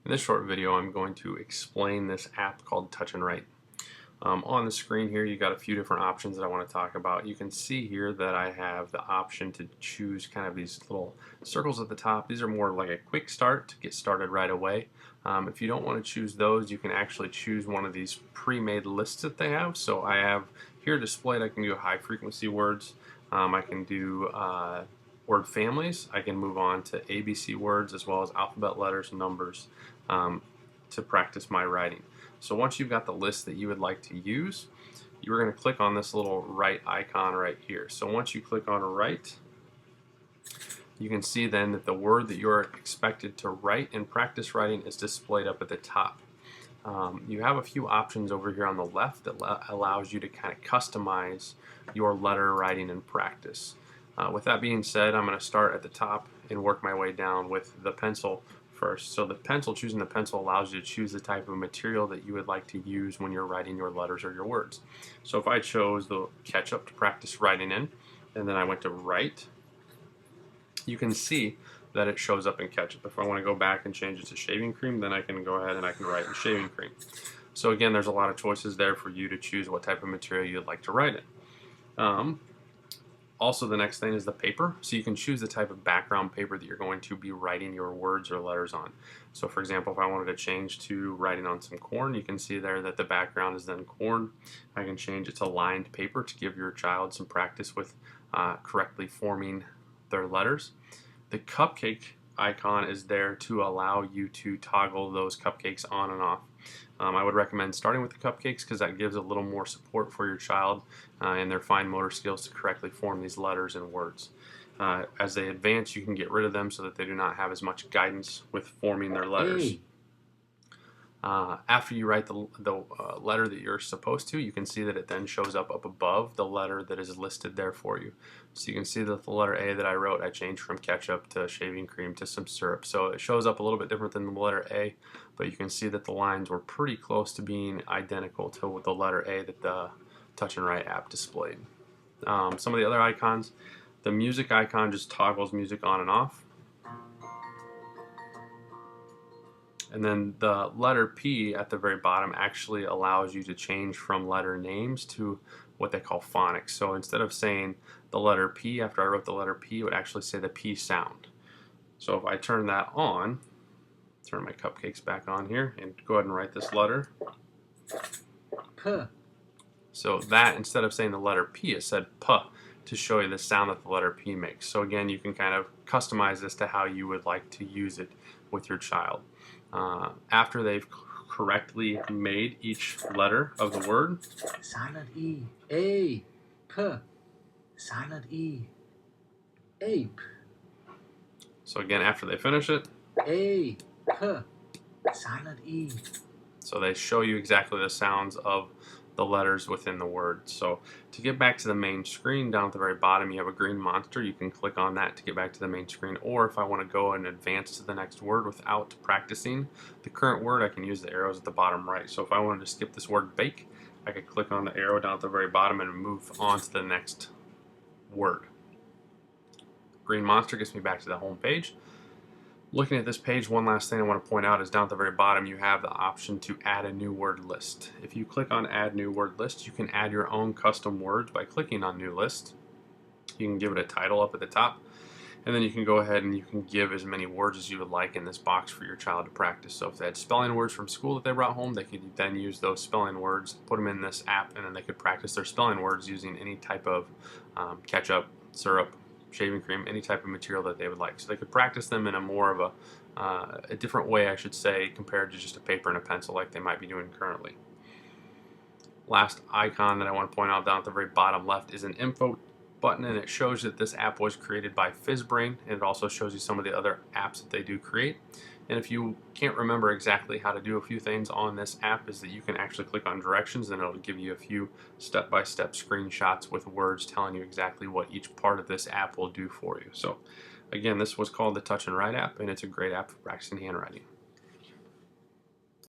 In this short video, I'm going to explain this app called Touch and Write. On the screen here, you got a few different options that I want to talk about. You can see here that I have the option to choose kind of these little circles at the top. These are more like a quick start to get started right away. If you don't want to choose those, you can actually choose one of these pre-made lists that they have. So I have here displayed, I can do high frequency words. I can do word families. I can move on to ABC words as well as alphabet letters and numbers to practice my writing. So once you've got the list that you would like to use, you're going to click on this little write icon right here. So once you click on write, you can see then that the word that you're expected to write and practice writing is displayed up at the top. You have a few options over here on the left that allows you to kind of customize your letter writing and practice. With that being said, I'm going to start at the top and work my way down with the pencil first. So the pencil, choosing the pencil allows you to choose the type of material that you would like to use when you're writing your letters or your words. So if I chose the Ketchup to practice writing in, and then I went to write, you can see that it shows up in Ketchup. If I want to go back and change it to shaving cream, then I can go ahead and I can write in shaving cream. So again, there's a lot of choices there for you to choose what type of material you'd like to write in. Also, the next thing is the paper. So you can choose the type of background paper that you're going to be writing your words or letters on. So for example, if I wanted to change to writing on some corn, you can see there that the background is then corn. I can change it to lined paper to give your child some practice with correctly forming their letters. The cupcake icon is there to allow you to toggle those cupcakes on and off. I would recommend starting with the cupcakes because that gives a little more support for your child and their fine motor skills to correctly form these letters and words. As they advance, you can get rid of them so that they do not have as much guidance with forming their letters. After you write the letter that you're supposed to, you can see that it then shows up above the letter that is listed there for you. So you can see that the letter A that I wrote, I changed from ketchup to shaving cream to some syrup. So it shows up a little bit different than the letter A, but you can see that the lines were pretty close to being identical to the letter A that the Touch and Write app displayed. Some of the other icons, the music icon just toggles music on and off. And then the letter P at the very bottom actually allows you to change from letter names to what they call phonics. So instead of saying the letter P after I wrote the letter P, it would actually say the P sound. So if I turn that on, turn my cupcakes back on here, and go ahead and write this letter. P. So that, instead of saying the letter P, it said P to show you the sound that the letter P makes. So again, you can kind of customize this to how you would like to use it with your child. After they've correctly made each letter of the word, Silent E. A. P. Silent E. Ape. So again, after they finish it, A. P. Silent E. So they show you exactly the sounds of the letters within the word. So to get back to the main screen, down at the very bottom you have a green monster. You can click on that to get back to the main screen, or if I want to go and advance to the next word without practicing the current word, I can use the arrows at the bottom right. So if I wanted to skip this word bake, I could click on the arrow down at the very bottom and move on to the next word. Green monster gets me back to the home page. Looking at this page, one last thing I want to point out is down at the very bottom you have the option to add a new word list. If you click on add new word list, you can add your own custom words by clicking on new list. You can give it a title up at the top, and then you can go ahead and you can give as many words as you would like in this box for your child to practice. So if they had spelling words from school that they brought home, they could then use those spelling words, put them in this app, and then they could practice their spelling words using any type of ketchup, syrup, shaving cream, any type of material that they would like. So they could practice them in a more of a different way, I should say, compared to just a paper and a pencil like they might be doing currently. Last icon that I want to point out down at the very bottom left is an info button, and it shows that this app was created by FizzBrain, and it also shows you some of the other apps that they do create. And if you can't remember exactly how to do a few things on this app, is that you can actually click on directions and it'll give you a few step-by-step screenshots with words telling you exactly what each part of this app will do for you. So again, this was called the Touch and Write app, and it's a great app for practicing handwriting.